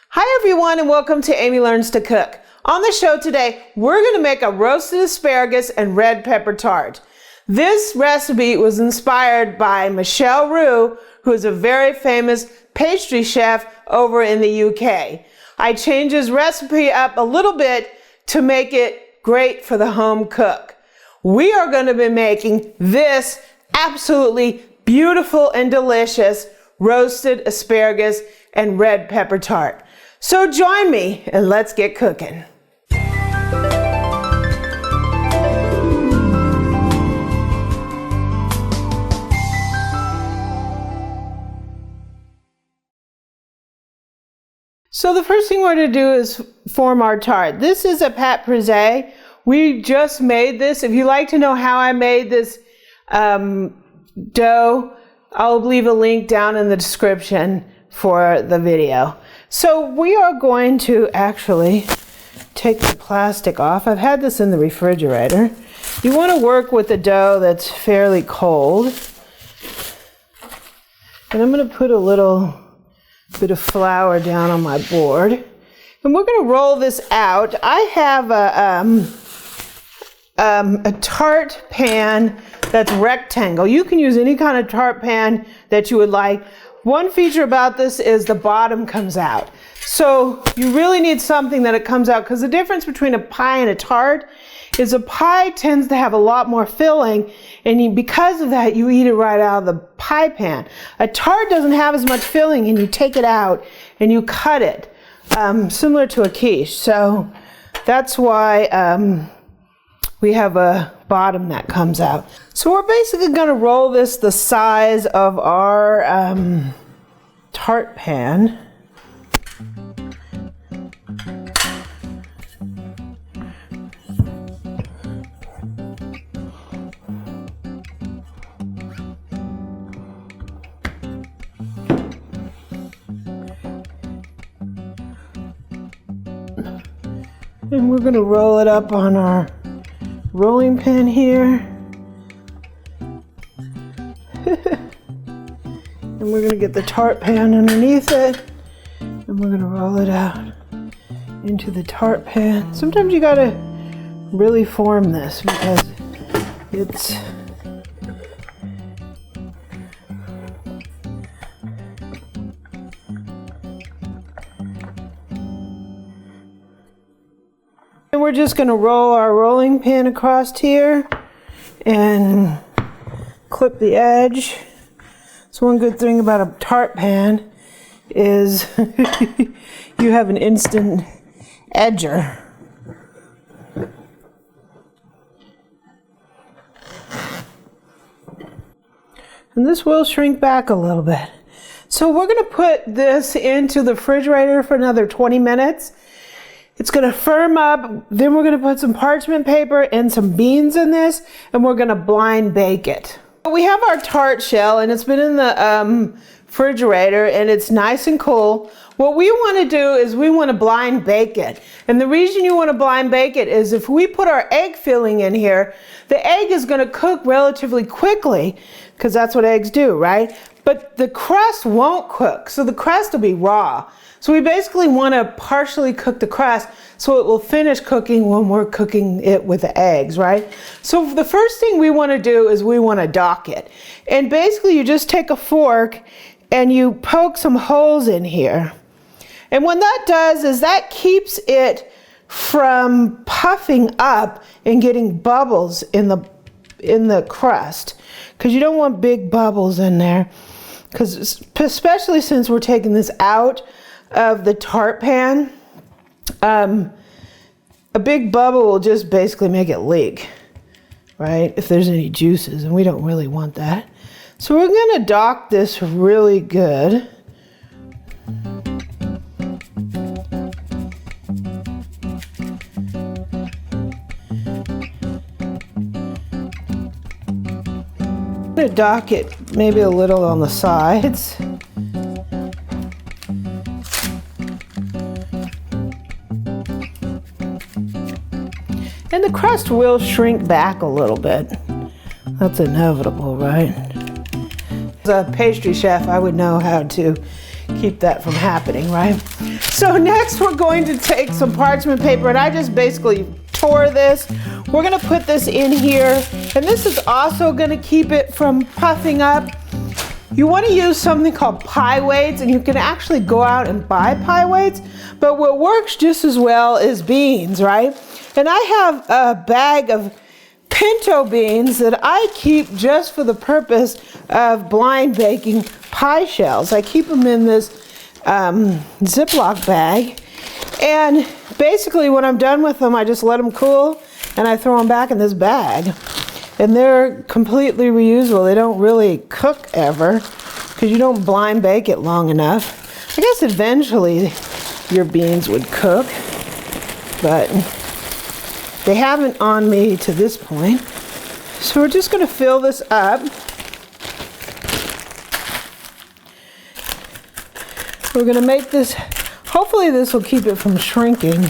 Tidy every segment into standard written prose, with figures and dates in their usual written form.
Hi everyone and welcome to Amy Learns to Cook. On the show today, we're going to make a roasted asparagus and red pepper tart. This recipe was inspired by Michelle Roux, who is a very famous pastry chef over in the UK. I changed his recipe up a little bit to make it great for the home cook. We are going to be making this absolutely beautiful and delicious roasted asparagus and red pepper tart. So join me and let's get cooking. So the first thing we're going to do is form our tart. This is a Pate Brisee. We just made this. If you'd like to know how I made this dough, I'll leave a link down in the description for the video. So we are going to actually take the plastic off. I've had this in the refrigerator. You want to work with the dough that's fairly cold. And I'm going to put a little bit of flour down on my board. And we're going to roll this out. I have a tart pan that's rectangle. You can use any kind of tart pan that you would like. One feature about this is the bottom comes out. So you really need something that it comes out, because the difference between a pie and a tart is a pie tends to have a lot more filling, and because of that you eat it right out of the pie pan. A tart doesn't have as much filling, and you take it out and you cut it, similar to a quiche. So that's why we have a bottom that comes out. So we're basically going to roll this the size of our tart pan. And we're going to roll it up on our rolling pin here. And we're going to get the tart pan underneath it, and we're going to roll it out into the tart pan. Sometimes you got to really form this because it's and we're just going to roll our rolling pin across here and clip the edge. So one good thing about a tart pan is you have an instant edger. And this will shrink back a little bit. So we're going to put this into the refrigerator for another 20 minutes. It's going to firm up. Then we're going to put some parchment paper and some beans in this, and we're going to blind bake it. We have our tart shell, and it's been in the refrigerator, and it's nice and cool. What we want to do is we want to blind bake it. And the reason you want to blind bake it is if we put our egg filling in here, the egg is going to cook relatively quickly, because that's what eggs do, right? But the crust won't cook, so the crust will be raw. So we basically want to partially cook the crust so it will finish cooking when we're cooking it with the eggs, right? So the first thing we want to do is we want to dock it. And basically you just take a fork and you poke some holes in here. And what that does is that keeps it from puffing up and getting bubbles in the crust, because you don't want big bubbles in there, because especially since we're taking this out of the tart pan, a big bubble will just basically make it leak, right, if there's any juices, and we don't really want that. So we're going to dock this really good. I'm going to dock it maybe a little on the sides. And the crust will shrink back a little bit. That's inevitable, right? As a pastry chef, I would know how to keep that from happening, right? So next we're going to take some parchment paper, and I just basically tore this. We're gonna put this in here, and this is also gonna keep it from puffing up. You wanna use something called pie weights, and you can actually go out and buy pie weights, but what works just as well is beans, right? And I have a bag of pinto beans that I keep just for the purpose of blind baking pie shells. I keep them in this Ziploc bag, and basically when I'm done with them, I just let them cool and I throw them back in this bag, and they're completely reusable. They don't really cook ever because you don't blind bake it long enough. I guess eventually your beans would cook, but they haven't on me to this point. So we're just going to fill this up. We're going to make this, hopefully this will keep it from shrinking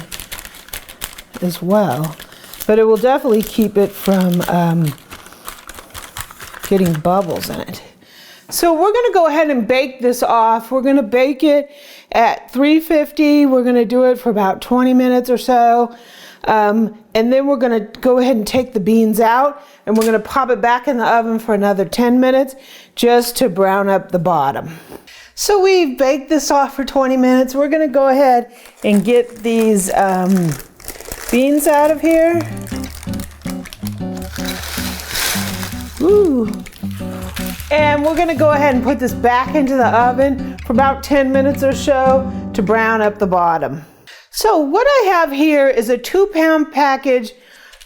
as well, but it will definitely keep it from getting bubbles in it. So we're going to go ahead and bake this off. We're going to bake it at 350. We're going to do it for about 20 minutes or so. And then we're going to go ahead and take the beans out, and we're going to pop it back in the oven for another 10 minutes just to brown up the bottom. So we've baked this off for 20 minutes. We're going to go ahead and get these beans out of here. Ooh. And we're going to go ahead and put this back into the oven for about 10 minutes or so to brown up the bottom. So what I have here is a 2-pound package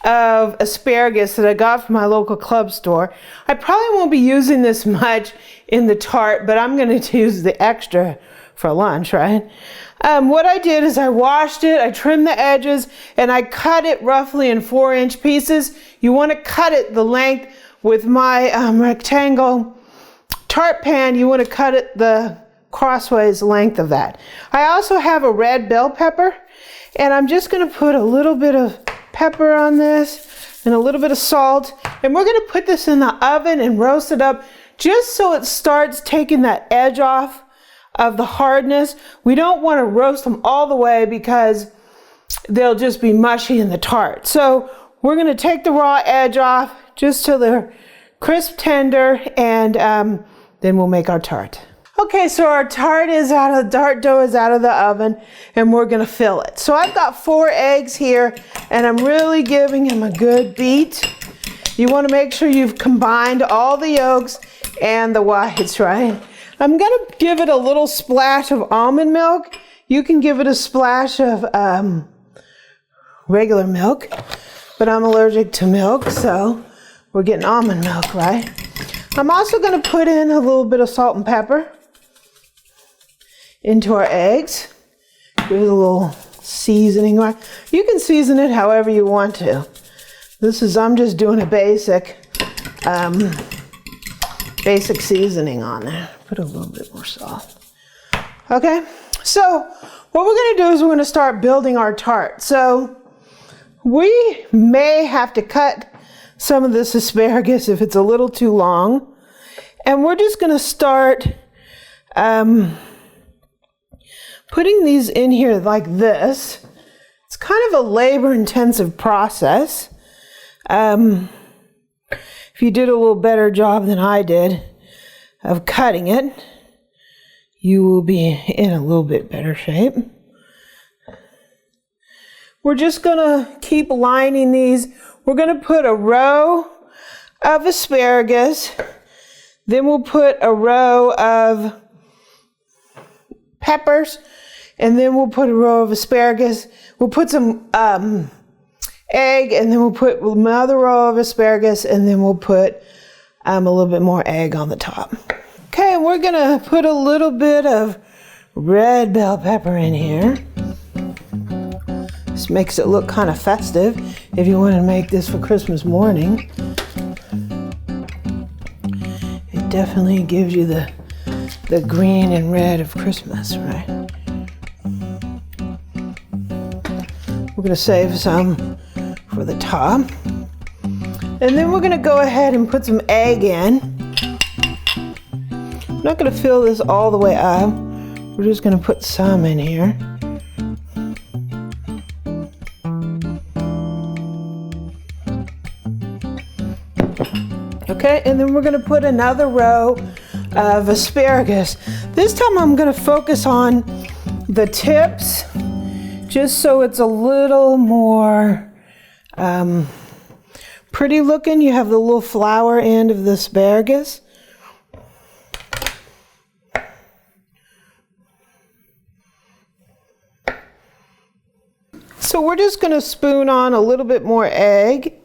of asparagus that I got from my local club store. I probably won't be using this much in the tart, but I'm going to use the extra for lunch, right? What I did is I washed it, I trimmed the edges, and I cut it roughly in 4-inch pieces. You want to cut it the length. With my rectangle tart pan, you want to cut it the crossways length of that. I also have a red bell pepper, and I'm just going to put a little bit of pepper on this and a little bit of salt, and we're going to put this in the oven and roast it up just so it starts taking that edge off of the hardness. We don't want to roast them all the way because they'll just be mushy in the tart. So we're going to take the raw edge off just till they're crisp tender, and then we'll make our tart. Okay, so our tart dough is out of the oven, and we're gonna fill it. So I've got 4 eggs here, and I'm really giving them a good beat. You wanna make sure you've combined all the yolks and the whites, right? I'm gonna give it a little splash of almond milk. You can give it a splash of regular milk, but I'm allergic to milk, so we're getting almond milk, right? I'm also gonna put in a little bit of salt and pepper into our eggs. Give it a little seasoning, right? You can season it however you want to. I'm just doing a basic seasoning on there. Put a little bit more salt. Okay, so what we're gonna do is we're gonna start building our tart. So we may have to cut some of this asparagus if it's a little too long. And we're just gonna start putting these in here like this. It's kind of a labor-intensive process. If you did a little better job than I did of cutting it, you will be in a little bit better shape. We're just gonna keep lining these. We're gonna put a row of asparagus, then we'll put a row of peppers, and then we'll put a row of asparagus. We'll put some egg, and then we'll put another row of asparagus, and then we'll put a little bit more egg on the top. Okay, and we're gonna put a little bit of red bell pepper in here. This makes it look kind of festive if you want to make this for Christmas morning. It definitely gives you the green and red of Christmas, right? We're going to save some for the top. And then we're going to go ahead and put some egg in. I'm not going to fill this all the way up. We're just going to put some in here. Okay, and then we're gonna put another row of asparagus. This time I'm gonna focus on the tips, just so it's a little more pretty looking. You have the little flower end of the asparagus. So we're just gonna spoon on a little bit more egg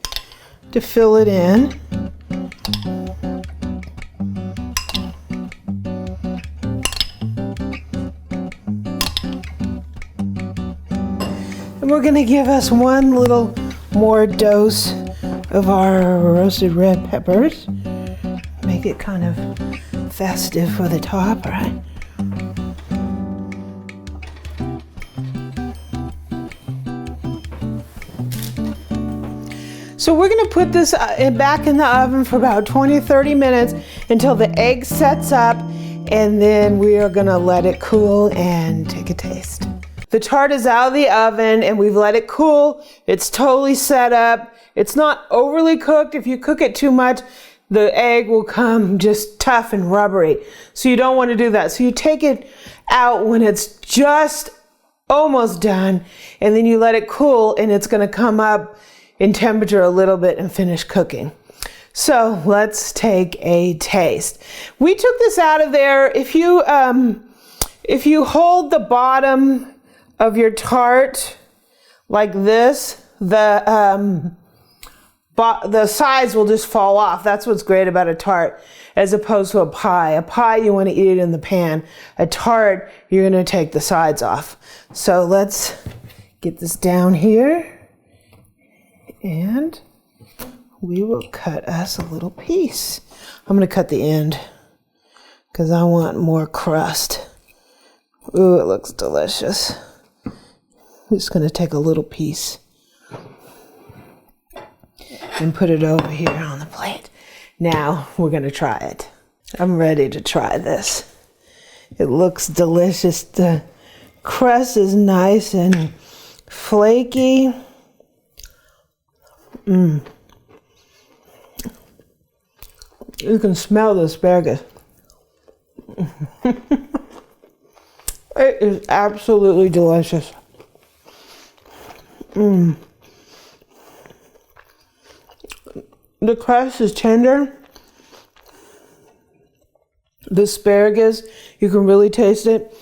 to fill it in. And we're gonna give us one little more dose of our roasted red peppers. Make it kind of festive for the top, right? So we're gonna put this back in the oven for about 20-30 minutes until the egg sets up, and then we are gonna let it cool and take a taste. The tart is out of the oven and we've let it cool. It's totally set up. It's not overly cooked. If you cook it too much, the egg will come just tough and rubbery. So you don't want to do that. So you take it out when it's just almost done, and then you let it cool, and it's gonna come up in temperature a little bit and finish cooking. So let's take a taste. We took this out of there. If you hold the bottom of your tart like this, the sides will just fall off. That's what's great about a tart as opposed to a pie. A pie, you want to eat it in the pan. A tart, you're going to take the sides off. So let's get this down here. And we will cut us a little piece. I'm going to cut the end because I want more crust. Ooh, it looks delicious. I'm just going to take a little piece and put it over here on the plate. Now we're going to try it. I'm ready to try this. It looks delicious. The crust is nice and flaky. You can smell the asparagus. It is absolutely delicious. The crust is tender. The asparagus, you can really taste it.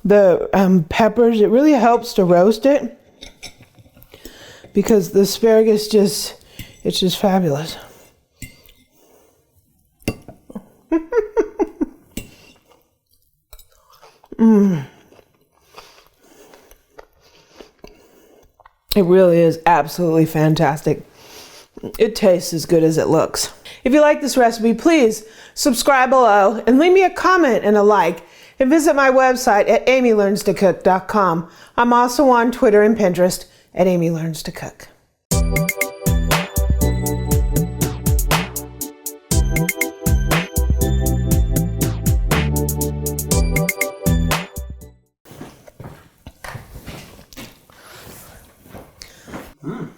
The peppers, it really helps to roast it, because the asparagus it's just fabulous. It really is absolutely fantastic. It tastes as good as it looks. If you like this recipe, please subscribe below and leave me a comment and a like, and visit my website at amylearnstocook.com. I'm also on Twitter and Pinterest at Amy Learns to Cook. Mm.